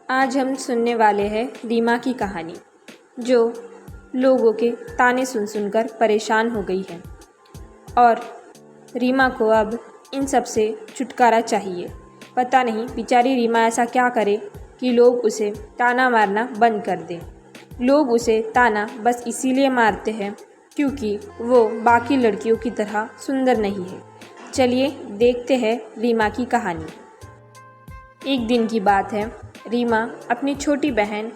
आज हम सुनने वाले हैं रीमा की कहानी, जो लोगों के ताने सुन सुनकर परेशान हो गई है और रीमा को अब इन सब से छुटकारा चाहिए। पता नहीं बेचारी रीमा ऐसा क्या करे कि लोग उसे ताना मारना बंद कर दें। लोग उसे ताना बस इसीलिए मारते हैं क्योंकि वो बाकी लड़कियों की तरह सुंदर नहीं है। चलिए देखते हैं रीमा की कहानी। एक दिन की बात है, रीमा अपनी छोटी बहन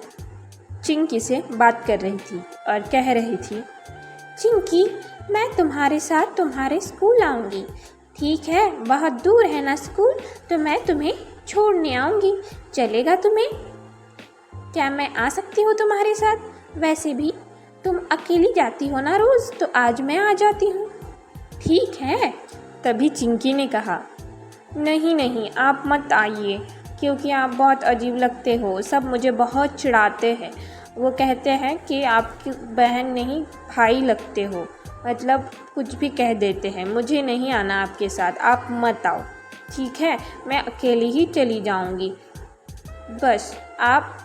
चिंकी से बात कर रही थी और कह रही थी, चिंकी, मैं तुम्हारे साथ तुम्हारे स्कूल आऊँगी। ठीक है, बहुत दूर है ना स्कूल, तो मैं तुम्हें छोड़ने आऊँगी। चलेगा तुम्हें? क्या मैं आ सकती हूँ तुम्हारे साथ? वैसे भी तुम अकेली जाती हो ना रोज़, तो आज मैं आ जाती हूँ। ठीक है। तभी चिंकी ने कहा, नहीं नहीं, आप मत आइए क्योंकि आप बहुत अजीब लगते हो। सब मुझे बहुत चिढ़ाते हैं। वो कहते हैं कि आपकी बहन नहीं भाई लगते हो, मतलब कुछ भी कह देते हैं। मुझे नहीं आना आपके साथ, आप मत आओ। ठीक है, मैं अकेली ही चली जाऊंगी। बस आप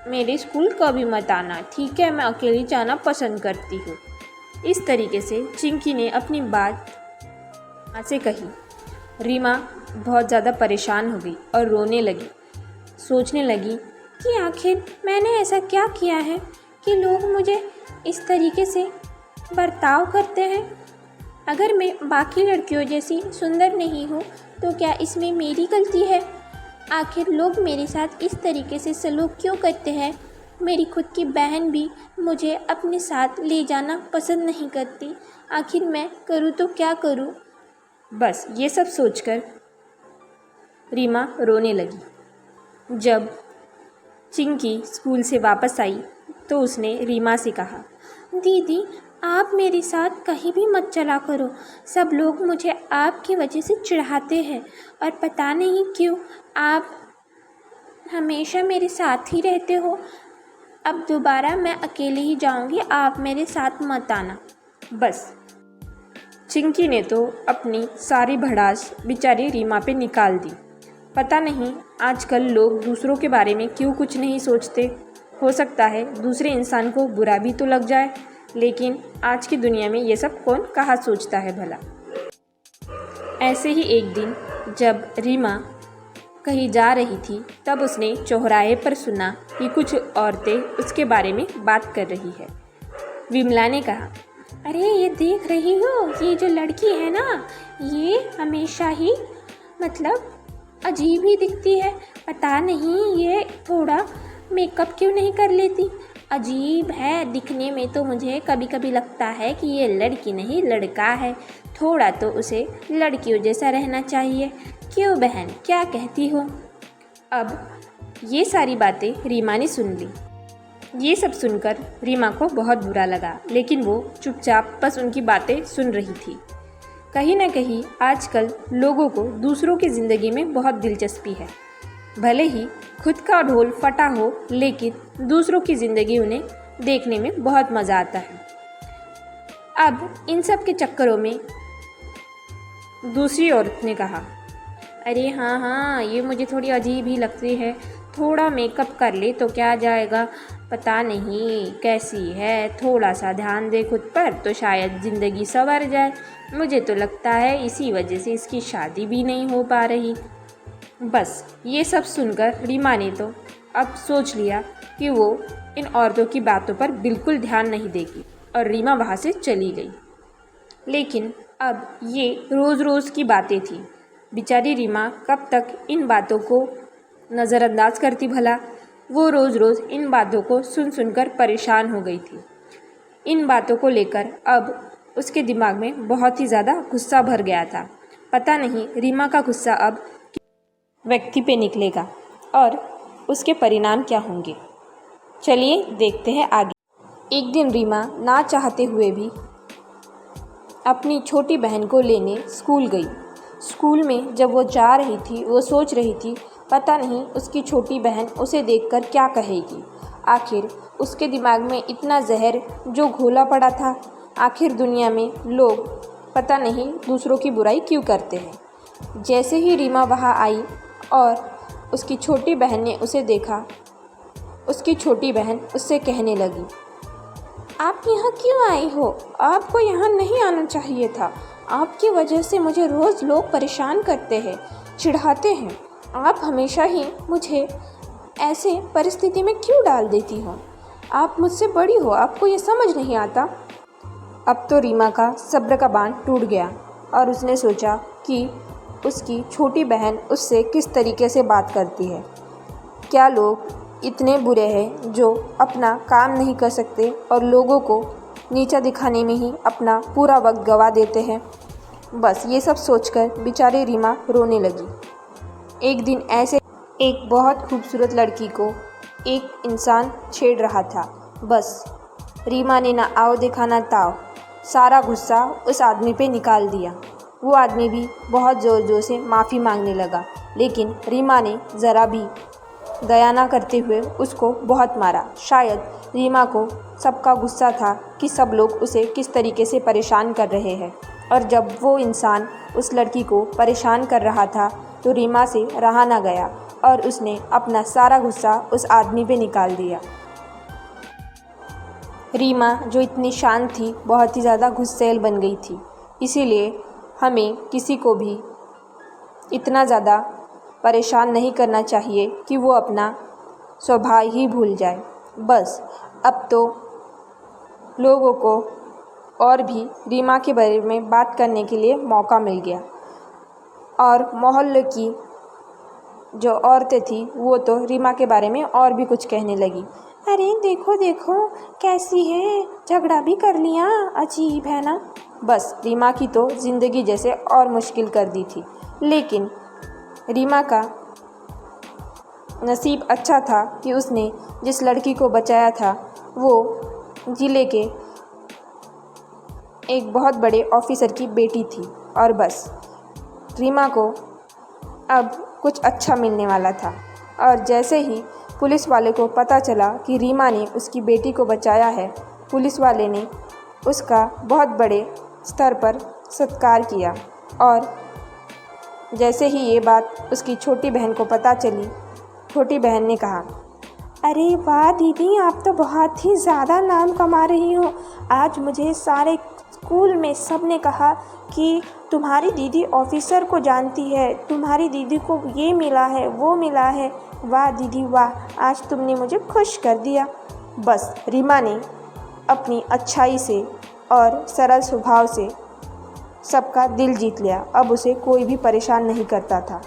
मेरे स्कूल कभी मत आना, ठीक है? मैं अकेली जाना पसंद करती हूँ। इस तरीके से चिंकी ने अपनी बात माँ से कही। रीमा बहुत ज़्यादा परेशान हो गई और रोने लगी। सोचने लगी कि आखिर मैंने ऐसा क्या किया है कि लोग मुझे इस तरीके से बर्ताव करते हैं। अगर मैं बाकी लड़कियों जैसी सुंदर नहीं हूँ तो क्या इसमें मेरी गलती है? आखिर लोग मेरे साथ इस तरीके से सलूक क्यों करते हैं? मेरी खुद की बहन भी मुझे अपने साथ ले जाना पसंद नहीं करती। आखिर मैं करूँ तो क्या करूँ? बस ये सब सोचकर रीमा रोने लगी। जब चिंकी स्कूल से वापस आई तो उसने रीमा से कहा, दीदी, आप मेरे साथ कहीं भी मत चला करो। सब लोग मुझे आपकी वजह से चिढ़ाते हैं और पता नहीं क्यों आप हमेशा मेरे साथ ही रहते हो। अब दोबारा मैं अकेले ही जाऊंगी, आप मेरे साथ मत आना। बस चिंकी ने तो अपनी सारी भड़ास बेचारी रीमा पे निकाल दी। पता नहीं आजकल लोग दूसरों के बारे में क्यों कुछ नहीं सोचते। हो सकता है दूसरे इंसान को बुरा भी तो लग जाए, लेकिन आज की दुनिया में ये सब कौन कहाँ सोचता है भला। ऐसे ही एक दिन जब रीमा कहीं जा रही थी तब उसने चौराहे पर सुना कि कुछ औरतें उसके बारे में बात कर रही है। विमला ने कहा, अरे ये देख रही हो, ये जो लड़की है ना, ये हमेशा ही मतलब अजीब ही दिखती है। पता नहीं ये थोड़ा मेकअप क्यों नहीं कर लेती। अजीब है दिखने में। तो मुझे कभी कभी लगता है कि ये लड़की नहीं लड़का है। थोड़ा तो उसे लड़कियों जैसा रहना चाहिए। क्यों बहन, क्या कहती हो? अब ये सारी बातें रीमा ने सुन ली। ये सब सुनकर रीमा को बहुत बुरा लगा, लेकिन वो चुपचाप बस उनकी बातें सुन रही थी। कहीं ना कहीं आजकल लोगों को दूसरों की ज़िंदगी में बहुत दिलचस्पी है। भले ही खुद का ढोल फटा हो, लेकिन दूसरों की ज़िंदगी उन्हें देखने में बहुत मज़ा आता है। अब इन सब के चक्करों में दूसरी औरत ने कहा, अरे हाँ हाँ, ये मुझे थोड़ी अजीब ही लगती है। थोड़ा मेकअप कर ले तो क्या जाएगा, पता नहीं कैसी है। थोड़ा सा ध्यान दे खुद पर तो शायद ज़िंदगी संवर जाए। मुझे तो लगता है इसी वजह से इसकी शादी भी नहीं हो पा रही। बस ये सब सुनकर रीमा ने तो अब सोच लिया कि वो इन औरतों की बातों पर बिल्कुल ध्यान नहीं देगी और रीमा वहाँ से चली गई। लेकिन अब ये रोज़ रोज़ की बातें थी। बेचारी रीमा कब तक इन बातों को नज़रअंदाज करती भला। वो रोज़ रोज़ इन बातों को सुन सुनकर परेशान हो गई थी। इन बातों को लेकर अब उसके दिमाग में बहुत ही ज़्यादा गुस्सा भर गया था। पता नहीं रीमा का गुस्सा अब व्यक्ति पे निकलेगा और उसके परिणाम क्या होंगे। चलिए देखते हैं आगे। एक दिन रीमा ना चाहते हुए भी अपनी छोटी बहन को लेने स्कूल गई। स्कूल में जब वो जा रही थी, वो सोच रही थी पता नहीं उसकी छोटी बहन उसे देखकर क्या कहेगी। आखिर उसके दिमाग में इतना जहर जो घोला पड़ा था। आखिर दुनिया में लोग पता नहीं दूसरों की बुराई क्यों करते हैं। जैसे ही रीमा वहाँ आई और उसकी छोटी बहन ने उसे देखा उसकी छोटी बहन उससे कहने लगी। आप यहाँ क्यों आई हो? आपको यहाँ नहीं आना चाहिए था। आपकी वजह से मुझे रोज़ लोग परेशान करते हैं, चिढ़ाते हैं। आप हमेशा ही मुझे ऐसे परिस्थिति में क्यों डाल देती हो? आप मुझसे बड़ी हो, आपको ये समझ नहीं आता? अब तो रीमा का सब्र का बांध टूट गया और उसने सोचा कि उसकी छोटी बहन उससे किस तरीके से बात करती है। क्या लोग इतने बुरे हैं जो अपना काम नहीं कर सकते और लोगों को नीचा दिखाने में ही अपना पूरा वक्त गवा देते हैं? बस ये सब सोचकर बेचारी रीमा रोने लगी। एक दिन ऐसे एक बहुत खूबसूरत लड़की को एक इंसान छेड़ रहा था। बस रीमा ने ना आओ देखा ना ताव, सारा गुस्सा उस आदमी पे निकाल दिया। वो आदमी भी बहुत ज़ोर ज़ोर से माफ़ी मांगने लगा, लेकिन रीमा ने ज़रा भी दया ना करते हुए उसको बहुत मारा। शायद रीमा को सबका गुस्सा था कि सब लोग उसे किस तरीके से परेशान कर रहे हैं, और जब वो इंसान उस लड़की को परेशान कर रहा था तो रीमा से रहा ना गया और उसने अपना सारा गुस्सा उस आदमी पे निकाल दिया। रीमा जो इतनी शांत थी, बहुत ही ज़्यादा गुस्सैल बन गई थी। इसीलिए हमें किसी को भी इतना ज़्यादा परेशान नहीं करना चाहिए कि वो अपना स्वभाव ही भूल जाए। बस अब तो लोगों को और भी रीमा के बारे में बात करने के लिए मौका मिल गया, और मोहल्ले की जो औरतें थी वो तो रीमा के बारे में और भी कुछ कहने लगी। अरे देखो देखो कैसी है, झगड़ा भी कर लिया, अजीब है ना। बस रीमा की तो ज़िंदगी जैसे और मुश्किल कर दी थी। लेकिन रीमा का नसीब अच्छा था कि उसने जिस लड़की को बचाया था वो ज़िले के एक बहुत बड़े ऑफिसर की बेटी थी, और बस रीमा को अब कुछ अच्छा मिलने वाला था। और जैसे ही पुलिस वाले को पता चला कि रीमा ने उसकी बेटी को बचाया है, पुलिस वाले ने उसका बहुत बड़े स्तर पर सत्कार किया। और जैसे ही ये बात उसकी छोटी बहन को पता चली, छोटी बहन ने कहा, अरे वाह दीदी, आप तो बहुत ही ज़्यादा नाम कमा रही हो। आज मुझे सारे स्कूल में सब ने कहा कि तुम्हारी दीदी ऑफिसर को जानती है, तुम्हारी दीदी को ये मिला है, वो मिला है। वाह दीदी वाह, आज तुमने मुझे खुश कर दिया। बस रीमा ने अपनी अच्छाई से और सरल स्वभाव से सबका दिल जीत लिया। अब उसे कोई भी परेशान नहीं करता था।